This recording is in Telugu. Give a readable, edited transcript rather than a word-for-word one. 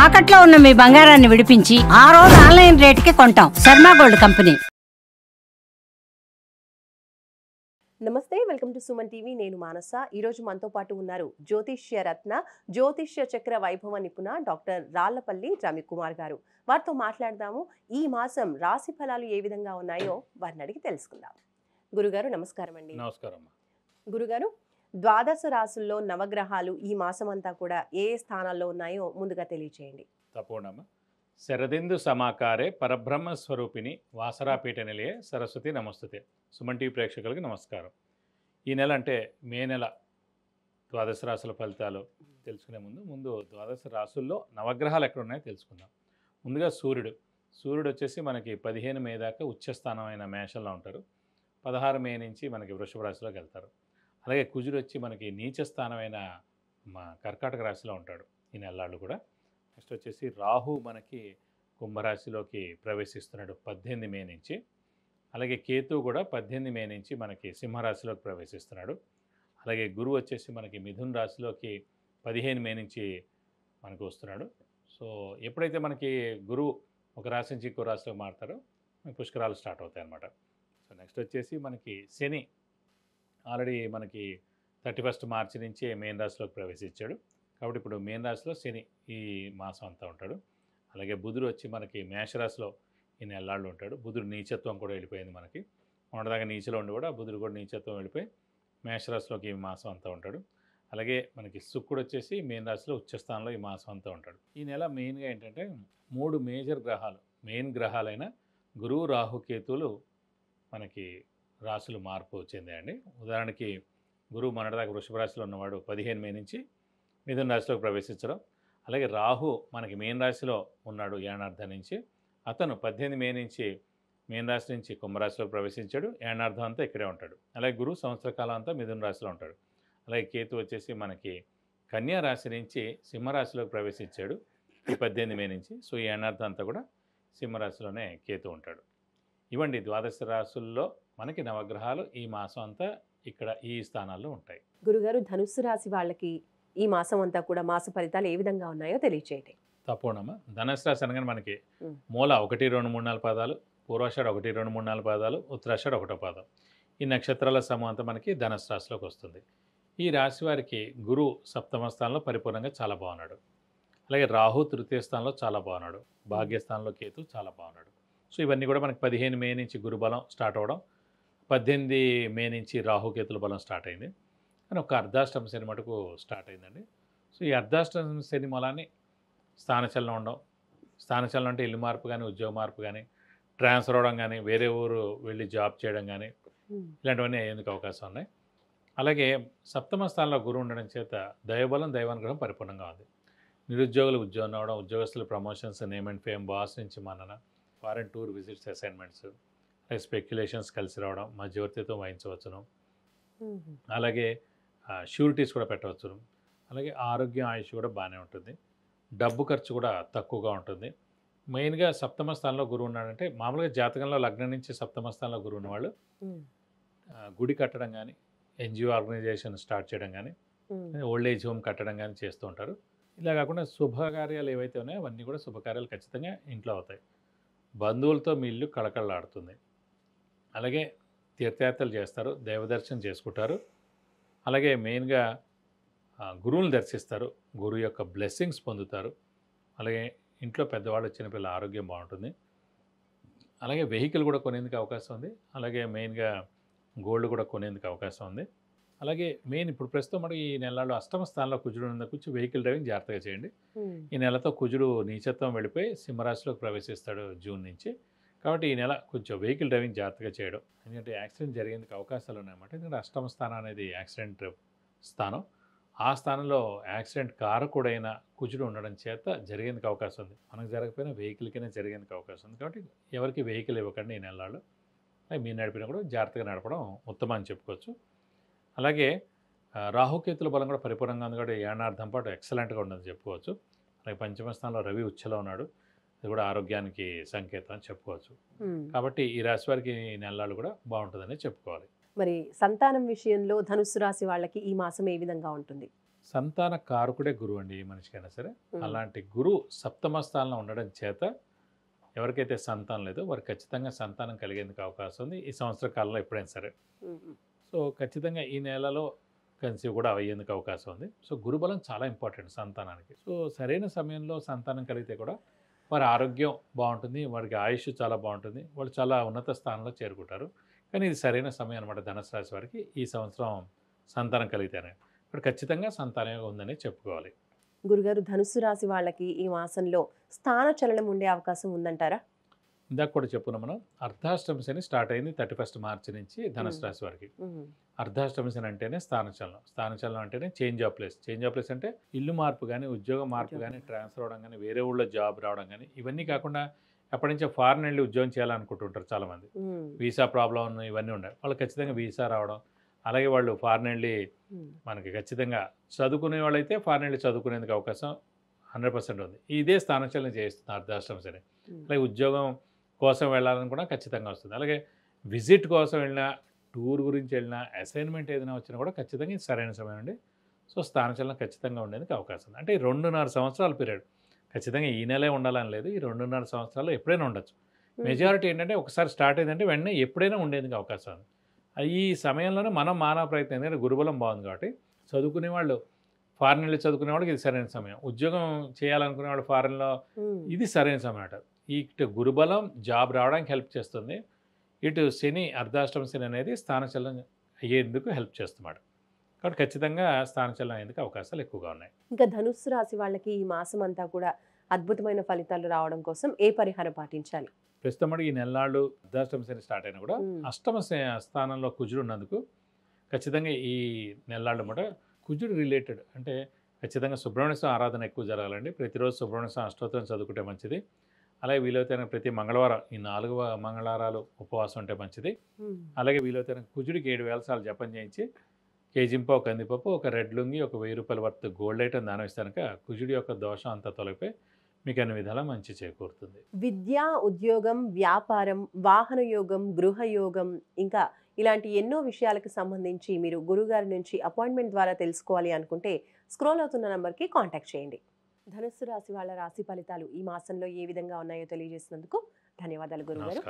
తాకట్లో ఉన్న మీ బంగారాన్ని విడిపించి ఆ రోజు ఆన్లైన్ రేటుకి కొంటాం. Sharma gold company. నమస్తే, వెల్కమ్ టు సుమన్ టీవీ. నేను మానస. ఈరోజు మనతో పాటు ఉన్నారు జ్యోతిష్య రత్న, జ్యోతిష్య చక్ర వైభవ నిపుణ డాక్టర్ రాళ్లపల్లి రవికుమార్ గారు. వారితో మాట్లాడదాము. ఈ మాసం రాశి ఫలాలు ఏ విధంగా ఉన్నాయో వారిని అడిగి తెలుసుకుందాం. గురుగారు నమస్కారం అండి. నమస్కారం. గురుగారు, ద్వాదశ రాశుల్లో నవగ్రహాలు ఈ మాసం అంతా కూడా ఏ స్థానాల్లో ఉన్నాయో ముందుగా తెలియచేయండి. తపోనమ్మ. శరదిందు సమాకారే పరబ్రహ్మ స్వరూపిణి వాసరాపీఠ నిలయే సరస్వతి నమస్తుతే. సుమన్ టీవీ ప్రేక్షకులకి నమస్కారం. ఈ నెల అంటే మే నెల ద్వాదశ రాశుల ఫలితాలు తెలుసుకునే ముందు ద్వాదశ రాశుల్లో నవగ్రహాలు ఎక్కడ ఉన్నాయో తెలుసుకుందాం. ముందుగా సూర్యుడు వచ్చేసి మనకి 15 మే దాకా ఉచ్చస్థానమైన మేషంలో ఉంటారు. 16 మే నుంచి మనకి వృషభ రాశిలోకి వెళ్తారు. అలాగే కుజుడు వచ్చి మనకి నీచ స్థానమైన కర్కాటక రాశిలో ఉంటాడు ఈ నెలలు కూడా. నెక్స్ట్ వచ్చేసి రాహు మనకి కుంభరాశిలోకి ప్రవేశిస్తున్నాడు 18 మే నుంచి. అలాగే కేతు కూడా 18 మే నుంచి మనకి సింహరాశిలోకి ప్రవేశిస్తున్నాడు. అలాగే గురువు వచ్చేసి మనకి మిథున్ రాశిలోకి 15 మే నుంచి మనకు వస్తున్నాడు. సో ఎప్పుడైతే మనకి గురువు ఒక రాశి నుంచి ఇంకో రాశిలోకి మారుతారో పుష్కరాలు స్టార్ట్ అవుతాయి అన్నమాట. సో నెక్స్ట్ వచ్చేసి మనకి శని ఆల్రెడీ మనకి 31 మార్చి నుంచి మేన్ రాశిలోకి ప్రవేశించాడు. కాబట్టి ఇప్పుడు మేన్ రాశిలో శని ఈ మాసం అంతా ఉంటాడు. అలాగే బుధుడు వచ్చి మనకి మేషరాశిలో ఈ నెలలాళ్ళు ఉంటాడు. బుధుడు నీచత్వం కూడా వెళ్ళిపోయింది మనకి. మొన్నదాకా నీచలో ఉండి కూడా బుధుడు కూడా నీచత్వం వెళ్ళిపోయి మేషరాశిలోకి ఈ మాసం అంతా ఉంటాడు. అలాగే మనకి శుక్రుడు వచ్చేసి మేన్ రాశిలో ఉచ్చస్థానంలో ఈ మాసం అంతా ఉంటాడు. ఈ నెల మెయిన్గా ఏంటంటే 3 మేజర్ గ్రహాలు, మెయిన్ గ్రహాలైన గురువు, రాహు, కేతువులు మనకి రాశులు మార్పు చెందాయండి. ఉదాహరణకి గురువు మొన్నటిదాకా వృషభ రాశిలో ఉన్నవాడు 15 మే నుంచి మిథున రాశిలోకి ప్రవేశించడం. అలాగే రాహు మనకి మేన్ రాశిలో ఉన్నాడు ఏనార్థం నుంచి. అతను 18 మే నుంచి మేన్ రాశి నుంచి కుంభరాశిలోకి ప్రవేశించాడు. ఏనార్థం అంతా ఇక్కడే ఉంటాడు. అలాగే గురువు సంవత్సర కాలం అంతా మిథున రాశిలో ఉంటాడు. అలాగే కేతు వచ్చేసి మనకి కన్యా రాశి నుంచి సింహరాశిలోకి ప్రవేశించాడు ఈ 18 మే నుంచి. సో ఈ ఏనార్థం అంతా కూడా సింహరాశిలోనే కేతు ఉంటాడు. ఇవ్వండి ద్వాదశ రాశుల్లో మనకి నవగ్రహాలు ఈ మాసం అంతా ఇక్కడ ఈ స్థానాల్లో ఉంటాయి. గురుగారు, ధనుస్సు రాశి వాళ్ళకి ఈ మాసం అంతా కూడా మాస ఫలితాలు ఏ విధంగా ఉన్నాయో తెలియచేయండి. తప్పకుండా. ధనుసు రాశి అనగానే మనకి మూల 1, 2, 3, 4 పాదాలు, పూర్వాషాఢ 1, 2, 3, 4 పాదాలు, ఉత్తరాషాఢ 1వ పాదం. ఈ నక్షత్రాల సమూహం అంతా మనకి ధనుసు రాశిలోకి వస్తుంది. ఈ రాశి వారికి గురువు సప్తమ స్థానంలో పరిపూర్ణంగా చాలా బాగున్నాడు. అలాగే రాహు తృతీయ స్థానంలో చాలా బాగున్నాడు. భాగ్యస్థానంలో కేతు చాలా బాగున్నాడు. సో ఇవన్నీ కూడా మనకి 15 మే నుంచి గురుబలం స్టార్ట్ అవ్వడం, 18 మే నుంచి రాహుకేతుల బలం స్టార్ట్ అయింది. కానీ ఒక అర్ధాష్టమ శని మటుకు స్టార్ట్ అయిందండి. సో ఈ అర్ధాష్టమ శని మూలాన్ని స్థానచలనం ఉండడం, స్థానచలనం అంటే ఇల్లు మార్పు కానీ, ఉద్యోగ మార్పు కానీ, ట్రాన్స్ఫర్ అవ్వడం కానీ, వేరే ఊరు వెళ్ళి జాబ్ చేయడం కానీ, ఇలాంటివన్నీ అయ్యేందుకు అవకాశం ఉన్నాయి. అలాగే సప్తమ స్థానంలో గురువు ఉండడం చేత దైవబలం, దైవానుగ్రహం పరిపూర్ణంగా ఉంది. నిరుద్యోగులు ఉద్యోగం రావడం, ఉద్యోగస్తులు promotions, name and fame, boss నుంచి మన్నన, ఫారెన్ టూర్ విజిట్స్, అసైన్మెంట్స్, అలాగే స్పెక్యులేషన్స్ కలిసి రావడం, మధ్యవర్తిత్వం వహించవచ్చును. అలాగే షూరిటీస్ కూడా పెట్టవచ్చును. అలాగే ఆరోగ్యం, ఆయుష్ కూడా బాగానే ఉంటుంది. డబ్బు ఖర్చు కూడా తక్కువగా ఉంటుంది. మెయిన్గా సప్తమ స్థానంలో గురువు ఉన్నాడంటే మామూలుగా జాతకంలో లగ్నం నుంచి సప్తమ స్థానంలో గురువు ఉన్నవాళ్ళు గుడి కట్టడం కానీ, ఎన్జిఓ ఆర్గనైజేషన్ స్టార్ట్ చేయడం కానీ, ఓల్డ్ ఏజ్ హోమ్ కట్టడం కానీ చేస్తూ ఉంటారు. ఇలా కాకుండా శుభకార్యాలు ఏవైతే ఉన్నాయో అవన్నీ కూడా శుభకార్యాలు ఖచ్చితంగా ఇంట్లో అవుతాయి. బంధువులతో మీ ఇల్లు కళకళలాడుతుంది. అలాగే తీర్థయాత్రలు చేస్తారు, దైవదర్శనం చేసుకుంటారు. అలాగే మెయిన్గా గురువుని దర్శిస్తారు, గురువు యొక్క బ్లెస్సింగ్స్ పొందుతారు. అలాగే ఇంట్లో పెద్దవాళ్ళు, చిన్నపిల్లల ఆరోగ్యం బాగుంటుంది. అలాగే వెహికల్ కూడా కొనేందుకు అవకాశం ఉంది. అలాగే మెయిన్గా గోల్డ్ కూడా కొనేందుకు అవకాశం ఉంది. అలాగే మెయిన్ ఇప్పుడు ప్రస్తుతం మనకి ఈ నెలలో అష్టమ స్థానంలో కుజుడు ఉన్న కూర్చు వెహికల్ డ్రైవింగ్ జాగ్రత్తగా చేయండి. ఈ నెలతో కుజుడు నీచత్వం వెళ్ళిపోయి సింహరాశిలోకి ప్రవేశిస్తాడు జూన్ నుంచి. కాబట్టి ఈ నెల కొంచెం వెహికల్ డ్రైవింగ్ జాగ్రత్తగా చేయడం, ఎందుకంటే యాక్సిడెంట్ జరిగేందుకు అవకాశాలు ఉన్నాయన్నమాట. ఎందుకంటే అష్టమ స్థానం అనేది యాక్సిడెంట్ స్థానం. ఆ స్థానంలో యాక్సిడెంట్ కారకుడైన కుజుడు ఉండడం చేత జరిగేందుకు అవకాశం ఉంది. మనకు జరగకపోయినా వెహికల్కైనా జరిగేందుకు అవకాశం ఉంది. కాబట్టి ఎవరికి వెహికల్ ఇవ్వకండి ఈ నెలలో. మీరు నడిపినా కూడా జాగ్రత్తగా నడపడం ఉత్తమం అని చెప్పుకోవచ్చు. అలాగే రాహుకేతుల బలం కూడా పరిపూర్ణంగా ఉంది కాబట్టి ఏనార్థం పాటు ఎక్సలెంట్గా ఉండదని చెప్పుకోవచ్చు. అలాగే పంచమ స్థానంలో రవి ఉచ్చలో ఉన్నాడు. అది కూడా ఆరోగ్యానికి సంకేతం అని చెప్పుకోవచ్చు. కాబట్టి ఈ రాశి వారికి ఈ నెలలు కూడా బాగుంటుందని చెప్పుకోవాలి. మరి సంతానం విషయంలో ధనుస్సు రాశి వాళ్ళకి ఈ మాసం ఏ విధంగా ఉంటుంది? సంతాన కారకుడే గురువు అండి ఏ మనిషికైనా సరే. అలాంటి గురువు సప్తమ స్థానంలో ఉండడం చేత ఎవరికైతే సంతానం లేదో వారికి ఖచ్చితంగా సంతానం కలిగేందుకు అవకాశం ఉంది ఈ సంవత్సర కాలంలో ఎప్పుడైనా సరే. సో ఖచ్చితంగా ఈ నెలలో కన్సీవ్ కూడా అయ్యేందుకు అవకాశం ఉంది. సో గురుబలం చాలా ఇంపార్టెంట్ సంతానానికి. సో సరైన సమయంలో సంతానం కలిగితే కూడా వారి ఆరోగ్యం బాగుంటుంది, వారికి ఆయుష్ చాలా బాగుంటుంది, వాళ్ళు చాలా ఉన్నత స్థానంలో చేరుకుంటారు. కానీ ఇది సరైన సమయం అనమాట ధనుసు రాశి వారికి ఈ సంవత్సరం సంతానం కలిగితేనే. ఇప్పుడు ఖచ్చితంగా సంతానం ఉందని చెప్పుకోవాలి. గురుగారు, ధనుస్సు రాశి వాళ్ళకి ఈ మాసంలో స్థాన చలనం ఉండే అవకాశం ఉందంటారా? ఇందాక కూడా చెప్పుకున్నాం మనం, అర్ధాష్టమి శని స్టార్ట్ అయింది 31 మార్చి నుంచి ధనుసు రాశి వారికి. అర్ధాష్టమి శని అంటేనే స్థానచలనం. స్థానచలనం అంటేనే change of place. Change of place అంటే ఇల్లు మార్పు కానీ, ఉద్యోగం మార్పు కానీ, ట్రాన్స్ఫర్ అవడం కానీ, వేరే ఊళ్ళో జాబ్ రావడం కానీ, ఇవన్నీ కాకుండా ఎప్పటి నుంచో ఫారెన్ వెళ్ళి ఉద్యోగం చేయాలనుకుంటుంటారు చాలామంది. వీసా ప్రాబ్లం ఇవన్నీ ఉన్నాయి, వాళ్ళు ఖచ్చితంగా వీసా రావడం. అలాగే వాళ్ళు ఫారెన్ వెళ్ళి మనకి ఖచ్చితంగా చదువుకునే వాళ్ళైతే ఫారెన్ వెళ్ళి చదువుకునేందుకు అవకాశం 100% ఉంది. ఇదే స్థానచలనం చేస్తుంది అర్ధాష్టమి శని. అలాగే ఉద్యోగం కోసం వెళ్ళాలని కూడా ఖచ్చితంగా వస్తుంది. అలాగే విజిట్ కోసం వెళ్ళినా, టూర్ గురించి వెళ్ళినా, అసైన్మెంట్ ఏదైనా వచ్చినా కూడా ఖచ్చితంగా ఇది సరైన సమయం అండి. సో స్థానచలనం ఖచ్చితంగా ఉండేందుకు అవకాశం ఉంది. అంటే 2.5 సంవత్సరాల పీరియడ్, ఖచ్చితంగా ఈ నెలే ఉండాలని లేదు, ఈ 2.5 సంవత్సరాలు ఎప్పుడైనా ఉండొచ్చు. మెజారిటీ ఏంటంటే ఒకసారి స్టార్ట్ అయిందంటే వెంటనే ఎప్పుడైనా ఉండేందుకు అవకాశం ఉంది. ఈ సమయంలోనే మనం మానవ ప్రయత్నం, ఎందుకంటే గురుబలం బాగుంది కాబట్టి చదువుకునే వాళ్ళు ఫారెన్ వెళ్ళి చదువుకునే వాళ్ళకి ఇది సరైన సమయం. ఉద్యోగం చేయాలనుకునే వాళ్ళు ఫారెన్లో ఇది సరైన సమయం అట. ఇటు గురుబలం జాబ్ రావడానికి హెల్ప్ చేస్తుంది, ఇటు శని అర్ధాష్టమ శని అనేది స్థానచలనం అయ్యేందుకు హెల్ప్ చేస్తున్నాడు. కాబట్టి ఖచ్చితంగా స్థానచలనం అయ్యేందుకు అవకాశాలు ఎక్కువగా ఉన్నాయి. ఇంకా ధనుస్సు రాశి వాళ్ళకి ఈ మాసం అంతా కూడా అద్భుతమైన ఫలితాలు రావడం కోసం ఏ పరిహారం పాటించాలి? ప్రస్తుతం ఈ నెలనాళ్ళు అర్ధాష్టమ శని స్టార్ట్ అయినా కూడా అష్టమ స్థానంలో కుజుడు ఉన్నందుకు ఖచ్చితంగా ఈ నెలనాళ్ళు కూడా కుజుడు రిలేటెడ్ అంటే ఖచ్చితంగా సుబ్రహ్మణ్య స్వామి ఆరాధన ఎక్కువ జరగాలండి. ప్రతిరోజు సుబ్రహ్మణ్య స్వామి అష్టోత్తరం చదువుకుంటే మంచిది. అలాగే వీలైతే ప్రతి మంగళవారం ఈ 4 మంగళవారాలు ఉపవాసం ఉంటే మంచిది. అలాగే వీలైతే కుజుడికి 7 వేల సార్లు జపం చేయించి కేజింపావు కందిపప్పు, ఒక రెడ్ లుంగి, ఒక 1000 రూపాయల వర్త్ గోల్డ్ ఐటమ్ దానం ఇస్తే కనుక కుజుడి యొక్క దోషం అంతా తొలగిపోయి మీకు అన్ని విధాలా మంచి చేకూరుతుంది. విద్య, ఉద్యోగం, వ్యాపారం, వాహన యోగం, గృహ యోగం, ఇంకా ఇలాంటి ఎన్నో విషయాలకు సంబంధించి మీరు గురుగారి నుంచి అపాయింట్మెంట్ ద్వారా తెలుసుకోవాలి అనుకుంటే స్క్రోల్ అవుతున్న నంబర్కి కాంటాక్ట్ చేయండి. ధనుస్సు రాశి వాళ్ళ రాశి ఫలితాలు ఈ మాసంలో ఏ విధంగా ఉన్నాయో తెలియజేసినందుకు ధన్యవాదాలు గురుగారు.